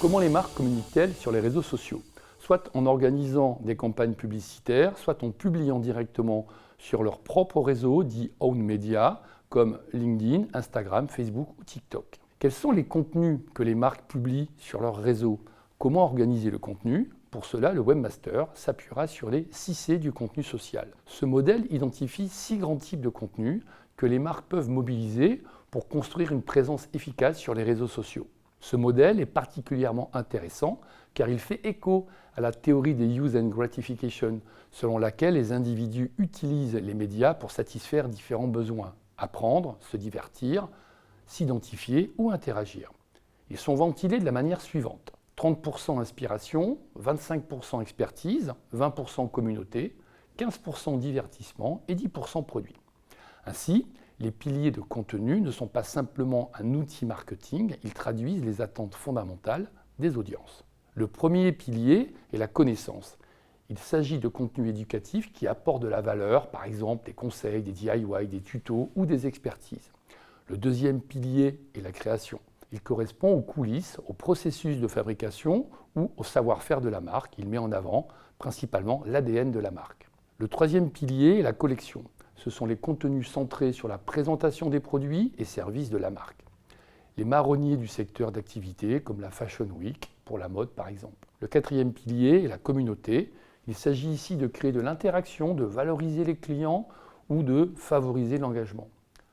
Comment les marques communiquent-elles sur les réseaux sociaux? Soit en organisant des campagnes publicitaires, soit en publiant directement sur leur propre réseau, dit own media, comme LinkedIn, Instagram, Facebook ou TikTok. Quels sont les contenus que les marques publient sur leur réseau? Comment organiser le contenu? Pour cela, le webmaster s'appuiera sur les 6C du contenu social. Ce modèle identifie 6 grands types de contenus que les marques peuvent mobiliser pour construire une présence efficace sur les réseaux sociaux. Ce modèle est particulièrement intéressant car il fait écho à la théorie des use and gratification, selon laquelle les individus utilisent les médias pour satisfaire différents besoins: apprendre, se divertir, s'identifier ou interagir. Ils sont ventilés de la manière suivante: 30% inspiration, 25% expertise, 20% communauté, 15% divertissement et 10% produit. Ainsi, les piliers de contenu ne sont pas simplement un outil marketing, ils traduisent les attentes fondamentales des audiences. Le premier pilier est la connaissance. Il s'agit de contenus éducatifs qui apportent de la valeur, par exemple des conseils, des DIY, des tutos ou des expertises. Le deuxième pilier est la création. Il correspond aux coulisses, au processus de fabrication ou au savoir-faire de la marque. Il met en avant principalement l'ADN de la marque. Le troisième pilier est la collection. Ce sont les contenus centrés sur la présentation des produits et services de la marque. Les marronniers du secteur d'activité, comme la Fashion Week, pour la mode par exemple. Le quatrième pilier est la communauté. Il s'agit ici de créer de l'interaction, de valoriser les clients ou de favoriser l'engagement.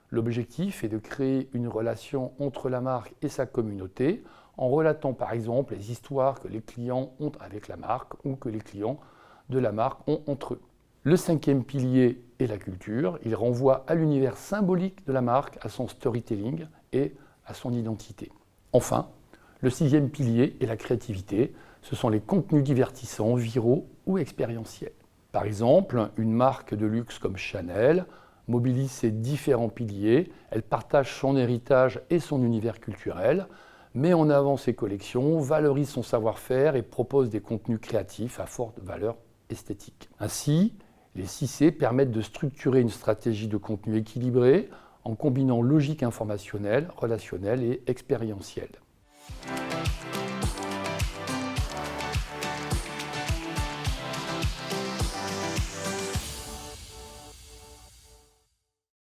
L'objectif est de créer une relation entre la marque et sa communauté en relatant par exemple les histoires que les clients ont avec la marque ou que les clients de la marque ont entre eux. Le cinquième pilier est la culture. Il renvoie à l'univers symbolique de la marque, à son storytelling et à son identité. Enfin, le sixième pilier est la créativité. Ce sont les contenus divertissants, viraux ou expérientiels. Par exemple, une marque de luxe comme Chanel mobilise ses différents piliers. Elle partage son héritage et son univers culturel, met en avant ses collections, valorise son savoir-faire et propose des contenus créatifs à forte valeur esthétique. Ainsi, les 6C permettent de structurer une stratégie de contenu équilibrée en combinant logique informationnelle, relationnelle et expérientielle.